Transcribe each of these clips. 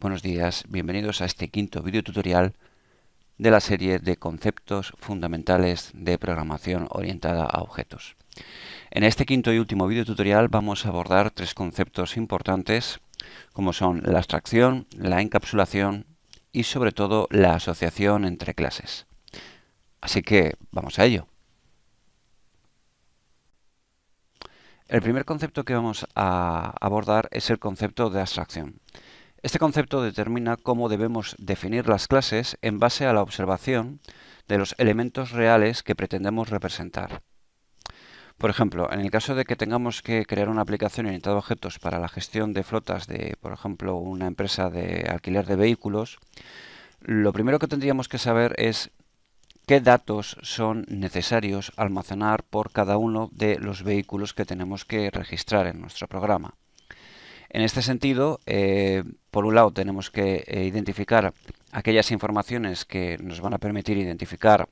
Buenos días, bienvenidos a este quinto video tutorial de la serie de conceptos fundamentales de programación orientada a objetos. En este quinto y último video tutorial vamos a abordar tres conceptos importantes como son la abstracción, la encapsulación y sobre todo la asociación entre clases. Así que vamos a ello. El primer concepto que vamos a abordar es el concepto de abstracción. Este concepto determina cómo debemos definir las clases en base a la observación de los elementos reales que pretendemos representar. Por ejemplo, en el caso de que tengamos que crear una aplicación orientada a objetos para la gestión de flotas de, por ejemplo, una empresa de alquiler de vehículos, lo primero que tendríamos que saber es qué datos son necesarios almacenar por cada uno de los vehículos que tenemos que registrar en nuestro programa. En este sentido, por un lado tenemos que identificar aquellas informaciones que nos van a permitir identificar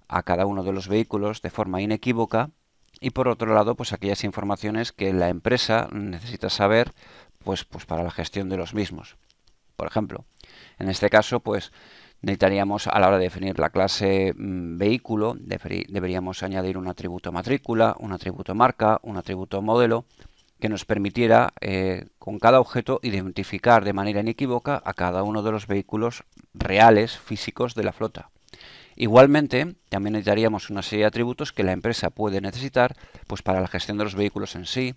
a cada uno de los vehículos de forma inequívoca y por otro lado, pues aquellas informaciones que la empresa necesita saber pues para la gestión de los mismos. Por ejemplo, en este caso, pues necesitaríamos a la hora de definir la clase vehículo, deberíamos añadir un atributo matrícula, un atributo marca, un atributo modelo, que nos permitiera con cada objeto identificar de manera inequívoca a cada uno de los vehículos reales, físicos de la flota. Igualmente, también necesitaríamos una serie de atributos que la empresa puede necesitar pues para la gestión de los vehículos en sí,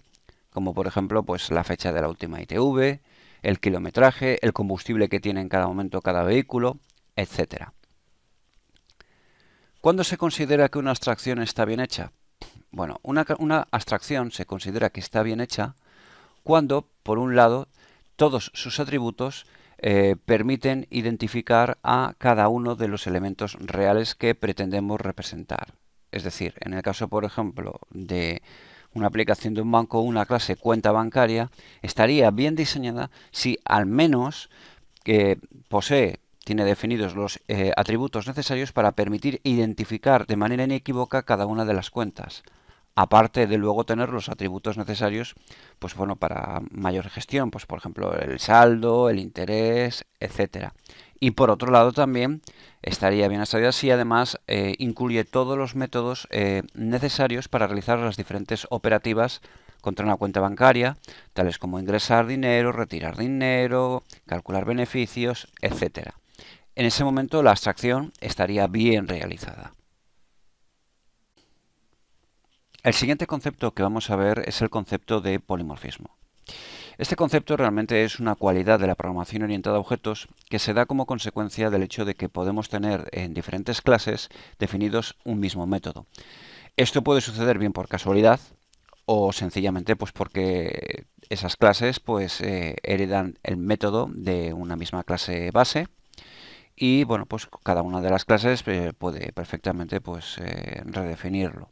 como por ejemplo pues la fecha de la última ITV, el kilometraje, el combustible que tiene en cada momento cada vehículo, etc. ¿Cuándo se considera que una abstracción está bien hecha? Bueno, una abstracción se considera que está bien hecha cuando, por un lado, todos sus atributos permiten identificar a cada uno de los elementos reales que pretendemos representar. Es decir, en el caso, por ejemplo, de una aplicación de un banco o una clase cuenta bancaria, estaría bien diseñada si al menos tiene definidos los atributos necesarios para permitir identificar de manera inequívoca cada una de las cuentas. Aparte de luego tener los atributos necesarios, pues bueno, para mayor gestión, pues por ejemplo el saldo, el interés, etcétera. Y por otro lado también estaría bien sabido si además incluye todos los métodos necesarios para realizar las diferentes operativas contra una cuenta bancaria, tales como ingresar dinero, retirar dinero, calcular beneficios, etcétera. En ese momento la abstracción estaría bien realizada. El siguiente concepto que vamos a ver es el concepto de polimorfismo. Este concepto realmente es una cualidad de la programación orientada a objetos que se da como consecuencia del hecho de que podemos tener en diferentes clases definidos un mismo método. Esto puede suceder bien por casualidad o sencillamente pues porque esas clases pues heredan el método de una misma clase base y bueno, pues cada una de las clases puede perfectamente pues redefinirlo.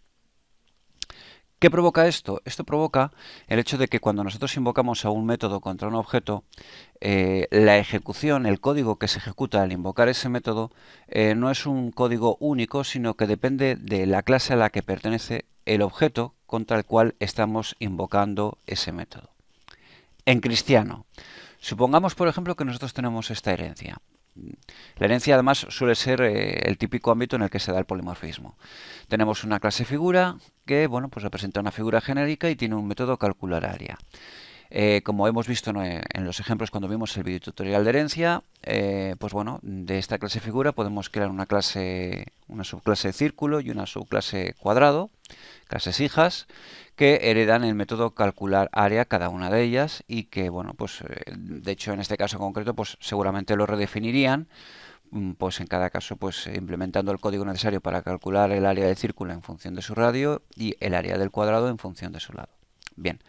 ¿Qué provoca esto? Esto provoca el hecho de que cuando nosotros invocamos a un método contra un objeto, la ejecución, el código que se ejecuta al invocar ese método, no es un código único, sino que depende de la clase a la que pertenece el objeto contra el cual estamos invocando ese método. En cristiano, supongamos por ejemplo que nosotros tenemos esta herencia. La herencia además suele ser el típico ámbito en el que se da el polimorfismo. Tenemos una clase figura que bueno, pues representa una figura genérica y tiene un método calcular área. Como hemos visto en los ejemplos cuando vimos el video tutorial de herencia, pues bueno, de esta clase figura podemos crear una subclase círculo y una subclase cuadrado, clases hijas, que heredan el método calcular área cada una de ellas y que, bueno, pues de hecho en este caso concreto, pues seguramente lo redefinirían, pues en cada caso, pues implementando el código necesario para calcular el área del círculo en función de su radio y el área del cuadrado en función de su lado. Bien.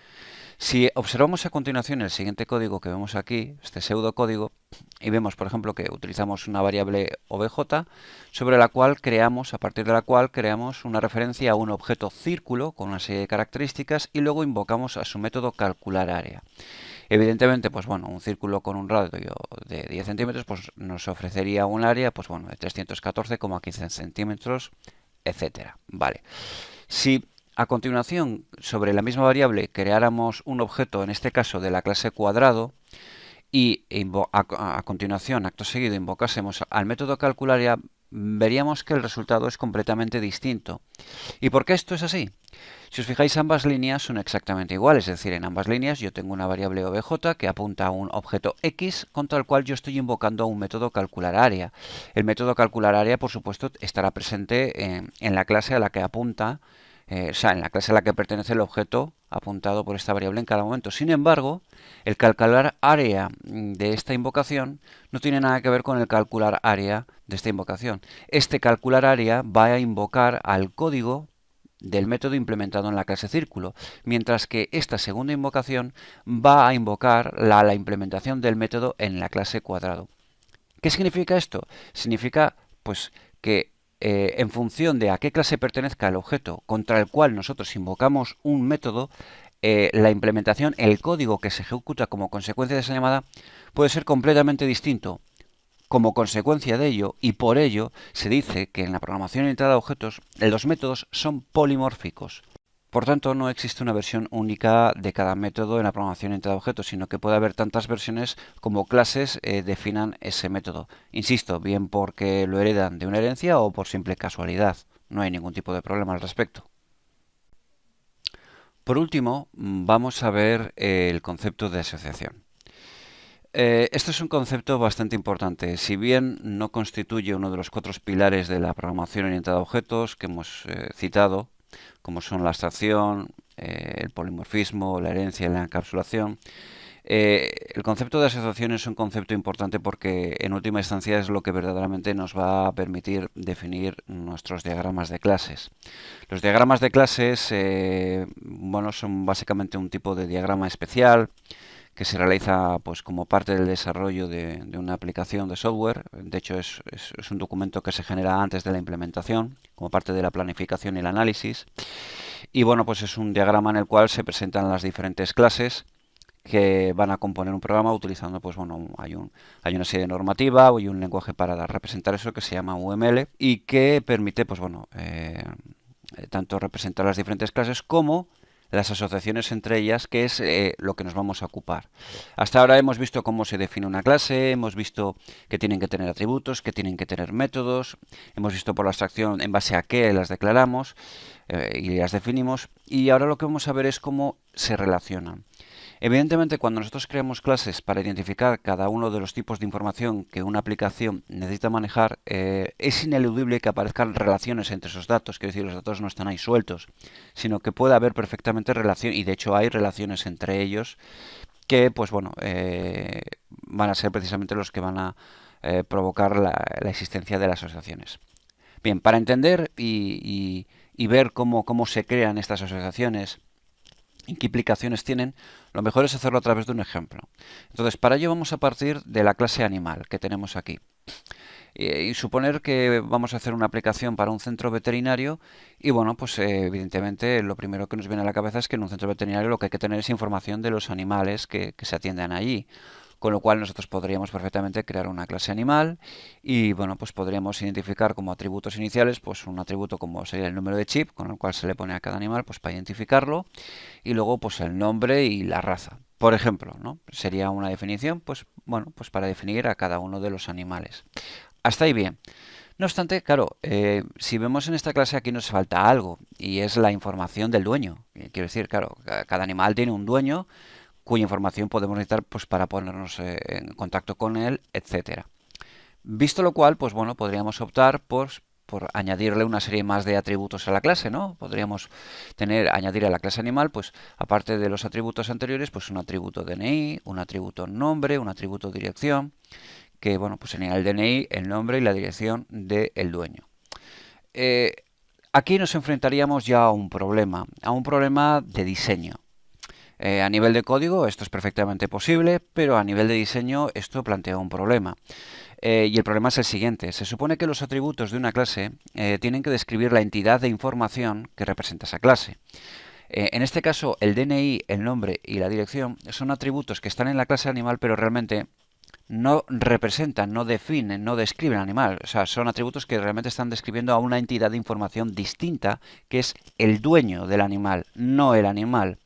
Si observamos a continuación el siguiente código que vemos aquí, este pseudocódigo, y vemos, por ejemplo, que utilizamos una variable obj sobre la cual creamos, a partir de la cual creamos una referencia a un objeto círculo con una serie de características y luego invocamos a su método calcular área. Evidentemente, pues bueno, un círculo con un radio de 10 centímetros pues nos ofrecería un área pues bueno, de 314,15 centímetros, etcétera. Vale. Si a continuación, sobre la misma variable, creáramos un objeto, en este caso de la clase cuadrado, y a continuación, acto seguido, invocásemos al método calcularia, veríamos que el resultado es completamente distinto. ¿Y por qué esto es así? Si os fijáis, ambas líneas son exactamente iguales, es decir, en ambas líneas yo tengo una variable obj que apunta a un objeto x contra el cual yo estoy invocando a un método calcular área. El método calcular área, por supuesto, estará presente en la clase a la que apunta, o sea, en la clase a la que pertenece el objeto apuntado por esta variable en cada momento. Sin embargo, el calcular área de esta invocación no tiene nada que ver con el calcular área de esta invocación. Este calcular área va a invocar al código del método implementado en la clase círculo, mientras que esta segunda invocación va a invocar la implementación del método en la clase cuadrado. ¿Qué significa esto? Significa pues que en función de a qué clase pertenezca el objeto contra el cual nosotros invocamos un método, la implementación, el código que se ejecuta como consecuencia de esa llamada puede ser completamente distinto. Como consecuencia de ello, y por ello, se dice que en la programación orientada a objetos los métodos son polimórficos. Por tanto, no existe una versión única de cada método en la programación orientada a objetos, sino que puede haber tantas versiones como clases definan ese método. Insisto, bien porque lo heredan de una herencia o por simple casualidad. No hay ningún tipo de problema al respecto. Por último, vamos a ver el concepto de asociación. Esto es un concepto bastante importante. Si bien no constituye uno de los 4 pilares de la programación orientada a objetos que hemos citado, como son la abstracción, el polimorfismo, la herencia y la encapsulación, el concepto de asociación es un concepto importante porque en última instancia es lo que verdaderamente nos va a permitir definir nuestros diagramas de clases. Los diagramas de clases bueno, son básicamente un tipo de diagrama especial que se realiza pues como parte del desarrollo de una aplicación de software. De hecho, es un documento que se genera antes de la implementación, como parte de la planificación y el análisis. Y bueno, pues es un diagrama en el cual se presentan las diferentes clases que van a componer un programa utilizando, pues bueno, hay una serie de normativa y un lenguaje para representar eso que se llama UML y que permite, pues bueno, tanto representar las diferentes clases como las asociaciones entre ellas, que es lo que nos vamos a ocupar. Hasta ahora hemos visto cómo se define una clase, hemos visto que tienen que tener atributos, que tienen que tener métodos, hemos visto por la abstracción en base a qué las declaramos y las definimos, y ahora lo que vamos a ver es cómo se relacionan. Evidentemente, cuando nosotros creamos clases para identificar cada uno de los tipos de información que una aplicación necesita manejar, es ineludible que aparezcan relaciones entre esos datos. Quiero decir, los datos no están ahí sueltos, sino que puede haber perfectamente relación, y de hecho hay relaciones entre ellos que, pues bueno, van a ser precisamente los que van a provocar la existencia de las asociaciones. Bien, para entender y ver cómo se crean estas asociaciones y qué implicaciones tienen, lo mejor es hacerlo a través de un ejemplo. Entonces, para ello vamos a partir de la clase animal que tenemos aquí. Y suponer que vamos a hacer una aplicación para un centro veterinario y bueno, pues evidentemente lo primero que nos viene a la cabeza es que en un centro veterinario lo que hay que tener es información de los animales que se atiendan allí. Con lo cual nosotros podríamos perfectamente crear una clase animal y bueno, pues podríamos identificar como atributos iniciales pues un atributo como sería el número de chip con el cual se le pone a cada animal pues para identificarlo y luego pues el nombre y la raza. Por ejemplo, ¿no? Sería una definición pues bueno, pues para definir a cada uno de los animales. Hasta ahí bien. No obstante, claro, si vemos en esta clase aquí nos falta algo y es la información del dueño. Quiero decir, claro, cada animal tiene un dueño cuya información podemos necesitar pues para ponernos en contacto con él, etcétera. Visto lo cual, pues bueno, podríamos optar por añadirle una serie más de atributos a la clase, ¿no? Podríamos añadir a la clase animal, pues aparte de los atributos anteriores, pues un atributo DNI, un atributo nombre, un atributo dirección, que bueno, pues sería el DNI, el nombre y la dirección del dueño. Aquí nos enfrentaríamos ya a un problema de diseño. A nivel de código esto es perfectamente posible, pero a nivel de diseño esto plantea un problema. Y el problema es el siguiente. Se supone que los atributos de una clase tienen que describir la entidad de información que representa esa clase. En este caso, el DNI, el nombre y la dirección son atributos que están en la clase animal, pero realmente no representan, no definen, no describen al animal. O sea, son atributos que realmente están describiendo a una entidad de información distinta, que es el dueño del animal, no el animal.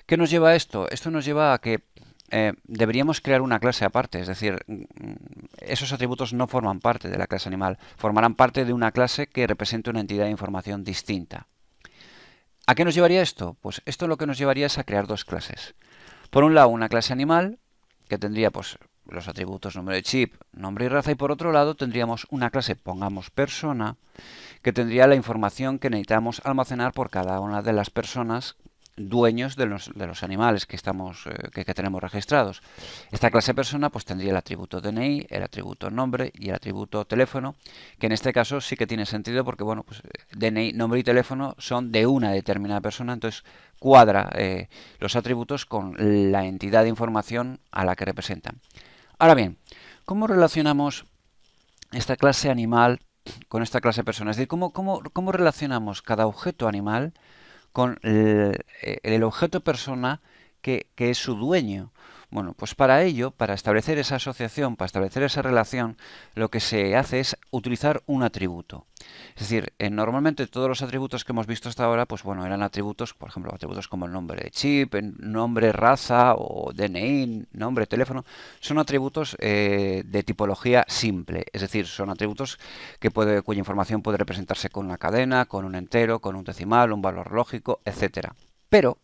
¿Qué nos lleva a esto? Esto nos lleva a que deberíamos crear una clase aparte, es decir, esos atributos no forman parte de la clase animal, formarán parte de una clase que represente una entidad de información distinta. ¿A qué nos llevaría esto? Pues esto lo que nos llevaría es a crear dos clases. Por un lado, una clase animal, que tendría pues los atributos número de chip, nombre y raza, y por otro lado tendríamos una clase, pongamos persona, que tendría la información que necesitamos almacenar por cada una de las personas dueños de los animales que tenemos registrados. Esta clase persona pues tendría el atributo DNI, el atributo nombre y el atributo teléfono, que en este caso sí que tiene sentido porque bueno, pues DNI, nombre y teléfono son de una determinada persona, entonces cuadra los atributos con la entidad de información a la que representan. Ahora bien, ¿cómo relacionamos esta clase animal con esta clase persona? Es decir, ¿cómo relacionamos cada objeto animal con el objeto persona que es su dueño? Bueno, pues para ello, para establecer esa asociación, para establecer esa relación, lo que se hace es utilizar un atributo. Es decir, normalmente todos los atributos que hemos visto hasta ahora, pues bueno, eran atributos, por ejemplo, atributos como el nombre de chip, el nombre, raza o DNI, nombre, teléfono, son atributos de tipología simple. Es decir, son atributos cuya información puede representarse con una cadena, con un entero, con un decimal, un valor lógico, etcétera. Pero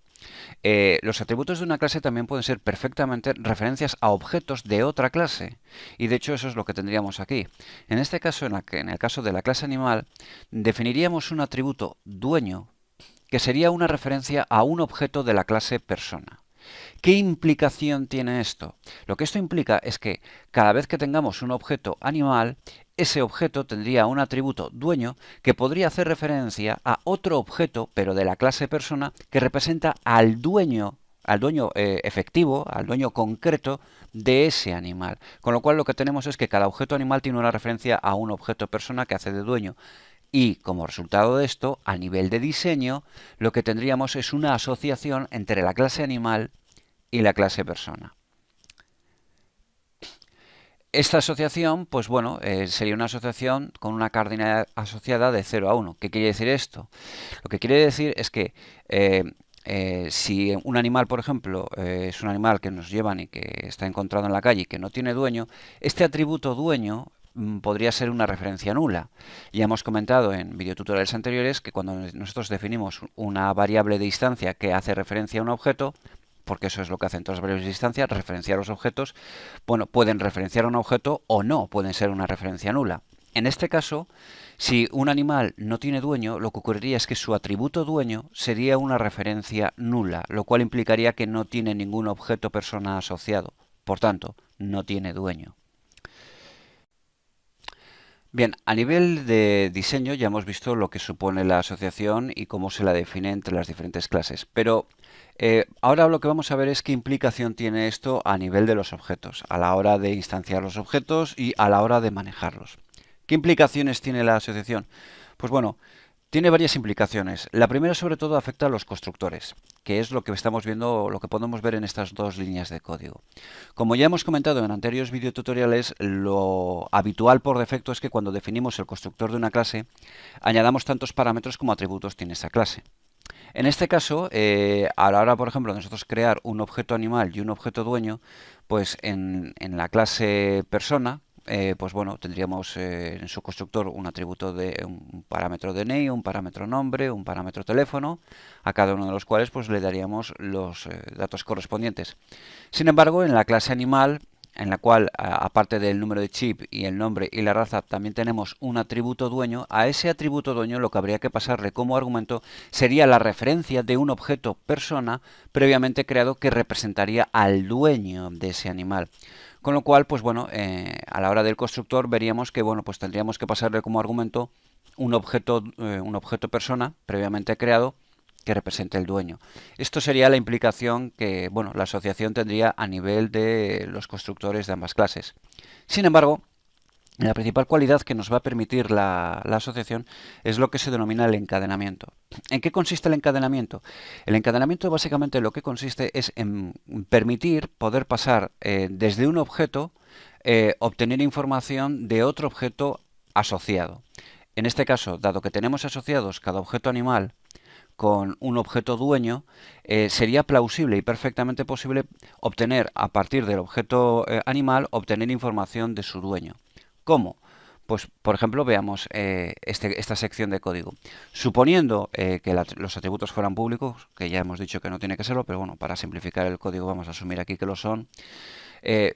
los atributos de una clase también pueden ser perfectamente referencias a objetos de otra clase. Y de hecho eso es lo que tendríamos aquí. En este caso, en el caso de la clase animal, definiríamos un atributo dueño que sería una referencia a un objeto de la clase persona. ¿Qué implicación tiene esto? Lo que esto implica es que cada vez que tengamos un objeto animal, ese objeto tendría un atributo dueño que podría hacer referencia a otro objeto, pero de la clase persona, que representa al dueño efectivo, al dueño concreto de ese animal. Con lo cual lo que tenemos es que cada objeto animal tiene una referencia a un objeto persona que hace de dueño. Y como resultado de esto, a nivel de diseño, lo que tendríamos es una asociación entre la clase animal y la clase persona. Esta asociación, pues bueno, sería una asociación con una cardinalidad asociada de 0 a 1. ¿Qué quiere decir esto? Lo que quiere decir es que si un animal, por ejemplo, es un animal que nos llevan y que está encontrado en la calle y que no tiene dueño, este atributo dueño podría ser una referencia nula. Ya hemos comentado en videotutoriales anteriores que cuando nosotros definimos una variable de instancia que hace referencia a un objeto, porque eso es lo que hacen todas las variables de instancia, referenciar los objetos, bueno, pueden referenciar a un objeto o no, pueden ser una referencia nula. En este caso, si un animal no tiene dueño, lo que ocurriría es que su atributo dueño sería una referencia nula, lo cual implicaría que no tiene ningún objeto persona asociado. Por tanto, no tiene dueño. Bien, a nivel de diseño ya hemos visto lo que supone la asociación y cómo se la define entre las diferentes clases, pero ahora lo que vamos a ver es qué implicación tiene esto a nivel de los objetos, a la hora de instanciar los objetos y a la hora de manejarlos. ¿Qué implicaciones tiene la asociación? Pues bueno, tiene varias implicaciones. La primera, sobre todo, afecta a los constructores, que es lo que estamos viendo, lo que podemos ver en estas dos líneas de código. Como ya hemos comentado en anteriores videotutoriales, lo habitual por defecto es que cuando definimos el constructor de una clase, añadamos tantos parámetros como atributos tiene esa clase. En este caso, a la hora, por ejemplo, de nosotros crear un objeto animal y un objeto dueño, pues en la clase persona, pues bueno, tendríamos en su constructor un atributo de un parámetro DNI, un parámetro nombre, un parámetro teléfono, a cada uno de los cuales pues le daríamos los datos correspondientes. Sin embargo, en la clase animal, en la cual aparte del número de chip y el nombre y la raza también tenemos un atributo dueño, a ese atributo dueño lo que habría que pasarle como argumento sería la referencia de un objeto persona previamente creado que representaría al dueño de ese animal. Con lo cual, pues bueno, a la hora del constructor veríamos que bueno, pues tendríamos que pasarle como argumento un objeto persona previamente creado que represente el dueño. Esto sería la implicación que bueno, la asociación tendría a nivel de los constructores de ambas clases. Sin embargo, la principal cualidad que nos va a permitir la asociación es lo que se denomina el encadenamiento. ¿En qué consiste el encadenamiento? El encadenamiento básicamente lo que consiste es en permitir poder pasar desde un objeto, obtener información de otro objeto asociado. En este caso, dado que tenemos asociados cada objeto animal con un objeto dueño, sería plausible y perfectamente posible obtener, a partir del objeto animal, obtener información de su dueño. ¿Cómo? Pues, por ejemplo, veamos esta sección de código. Suponiendo que los atributos fueran públicos, que ya hemos dicho que no tiene que serlo, pero bueno, para simplificar el código vamos a asumir aquí que lo son.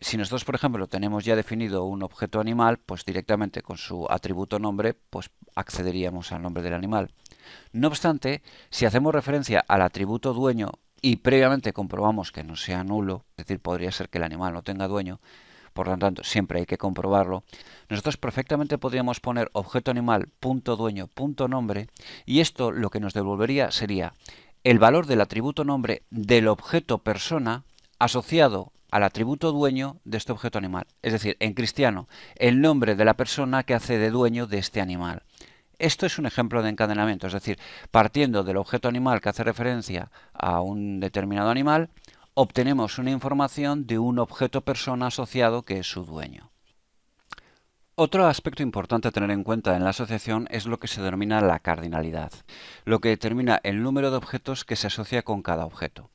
Si nosotros, por ejemplo, tenemos ya definido un objeto animal, pues directamente con su atributo nombre, pues accederíamos al nombre del animal. No obstante, si hacemos referencia al atributo dueño y previamente comprobamos que no sea nulo, es decir, podría ser que el animal no tenga dueño, por lo tanto siempre hay que comprobarlo, nosotros perfectamente podríamos poner objeto animal punto dueño punto nombre, y esto lo que nos devolvería sería el valor del atributo nombre del objeto persona asociado al atributo dueño de este objeto animal. Es decir, en cristiano, el nombre de la persona que hace de dueño de este animal. Esto es un ejemplo de encadenamiento, es decir, partiendo del objeto animal que hace referencia a un determinado animal, obtenemos una información de un objeto persona asociado que es su dueño. Otro aspecto importante a tener en cuenta en la asociación es lo que se denomina la cardinalidad, lo que determina el número de objetos que se asocia con cada objeto.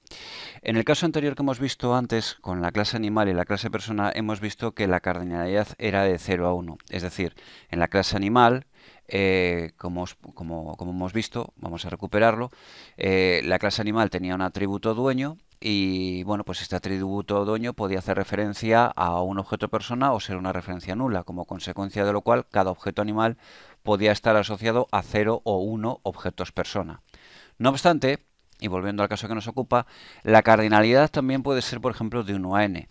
En el caso anterior que hemos visto antes, con la clase animal y la clase persona, hemos visto que la cardinalidad era de 0 a 1. Es decir, en la clase animal, como hemos visto, vamos a recuperarlo, la clase animal tenía un atributo dueño y bueno, pues este atributo dueño podía hacer referencia a un objeto persona o ser una referencia nula, como consecuencia de lo cual cada objeto animal podía estar asociado a 0 o 1 objetos persona. No obstante, y volviendo al caso que nos ocupa, la cardinalidad también puede ser, por ejemplo, de 1 a n.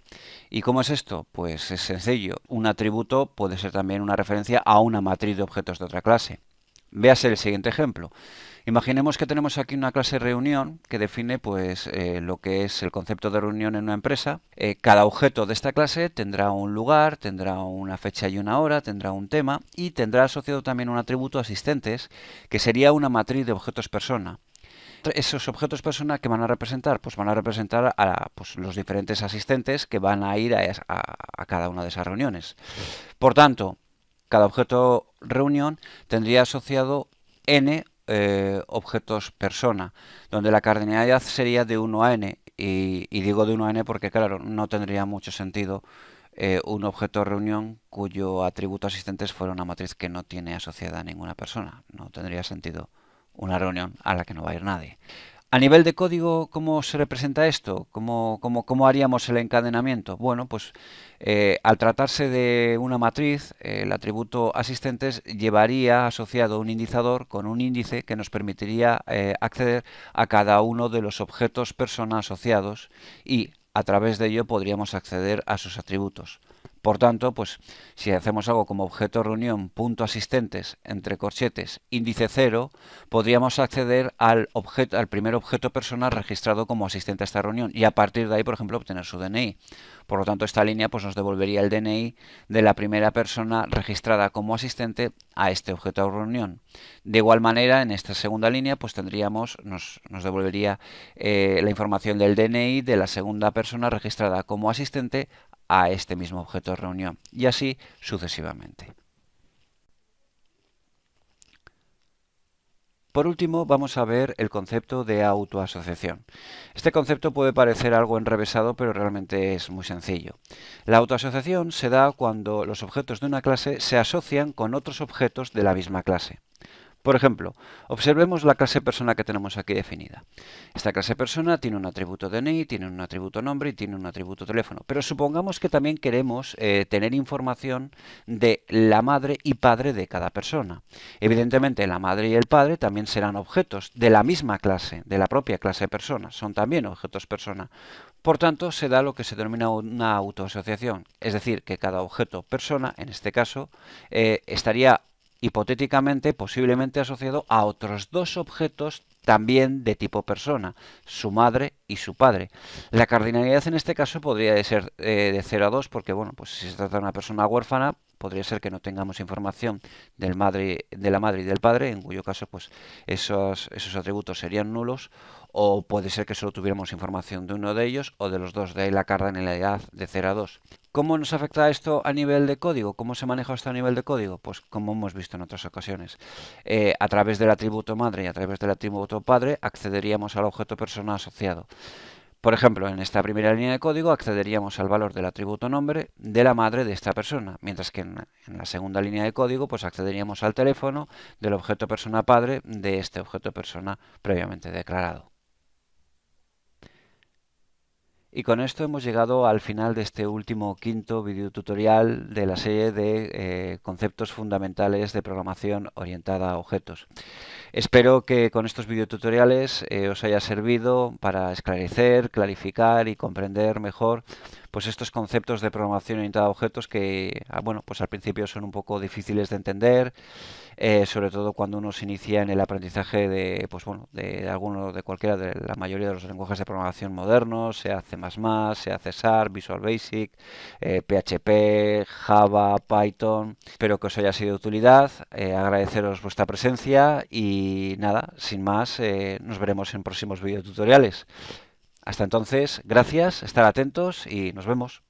¿Y cómo es esto? Pues es sencillo. Un atributo puede ser también una referencia a una matriz de objetos de otra clase. Véase el siguiente ejemplo. Imaginemos que tenemos aquí una clase reunión que define pues lo que es el concepto de reunión en una empresa. Cada objeto de esta clase tendrá un lugar, tendrá una fecha y una hora, tendrá un tema y tendrá asociado también un atributo asistentes que sería una matriz de objetos persona. Esos objetos persona que van a representar, pues van a representar a pues, los diferentes asistentes que van a ir a cada una de esas reuniones. Por tanto, cada objeto reunión tendría asociado n objetos persona, donde la cardinalidad sería de 1 a n. Y digo de 1 a n porque, claro, no tendría mucho sentido un objeto reunión cuyo atributo asistentes fuera una matriz que no tiene asociada a ninguna persona. No tendría sentido una reunión a la que no va a ir nadie. A nivel de código, ¿cómo se representa esto? ¿Cómo haríamos el encadenamiento? Bueno, pues al tratarse de una matriz, el atributo asistentes llevaría asociado un indizador con un índice que nos permitiría acceder a cada uno de los objetos persona asociados y a través de ello podríamos acceder a sus atributos. Por tanto, pues si hacemos algo como objeto reunión punto asistentes entre corchetes índice 0, podríamos acceder al primer objeto persona registrado como asistente a esta reunión y a partir de ahí, por ejemplo, obtener su DNI. Por lo tanto, esta línea pues nos devolvería el DNI de la primera persona registrada como asistente a este objeto de reunión. De igual manera, en esta segunda línea pues nos devolvería la información del DNI de la segunda persona registrada como asistente a este mismo objeto de reunión y así sucesivamente. Por último, vamos a ver el concepto de autoasociación. Este concepto puede parecer algo enrevesado, pero realmente es muy sencillo. La autoasociación se da cuando los objetos de una clase se asocian con otros objetos de la misma clase. Por ejemplo, observemos la clase persona que tenemos aquí definida. Esta clase persona tiene un atributo DNI, tiene un atributo nombre y tiene un atributo teléfono. Pero supongamos que también queremos tener información de la madre y padre de cada persona. Evidentemente, la madre y el padre también serán objetos de la misma clase, de la propia clase persona. Son también objetos persona. Por tanto, se da lo que se denomina una autoasociación. Es decir, que cada objeto persona, en este caso, estaría hipotéticamente, posiblemente asociado a otros dos objetos también de tipo persona, su madre y su padre. La cardinalidad en este caso podría ser de 0 a 2 porque, bueno, pues si se trata de una persona huérfana, Podría ser que no tengamos información de la madre y del padre, en cuyo caso pues esos atributos serían nulos, o puede ser que solo tuviéramos información de uno de ellos o de los dos, de ahí la cardinalidad de 0 a 2. ¿Cómo nos afecta esto a nivel de código? ¿Cómo se maneja esto a nivel de código? Pues como hemos visto en otras ocasiones. A través del atributo madre y a través del atributo padre accederíamos al objeto persona asociado. Por ejemplo, en esta primera línea de código accederíamos al valor del atributo nombre de la madre de esta persona, mientras que en la segunda línea de código pues accederíamos al teléfono del objeto persona padre de este objeto persona previamente declarado. Y con esto hemos llegado al final de este último quinto videotutorial de la serie de conceptos fundamentales de programación orientada a objetos. Espero que con estos videotutoriales os haya servido para esclarecer, clarificar y comprender mejor pues estos conceptos de programación orientada a objetos que bueno, pues al principio son un poco difíciles de entender, sobre todo cuando uno se inicia en el aprendizaje de pues bueno, de cualquiera de la mayoría de los lenguajes de programación modernos, sea C++, sea C Sharp, Visual Basic, PHP, Java, Python. Espero que os haya sido de utilidad, agradeceros vuestra presencia y nada, sin más, nos veremos en próximos videotutoriales. Hasta entonces, gracias, estar atentos y nos vemos.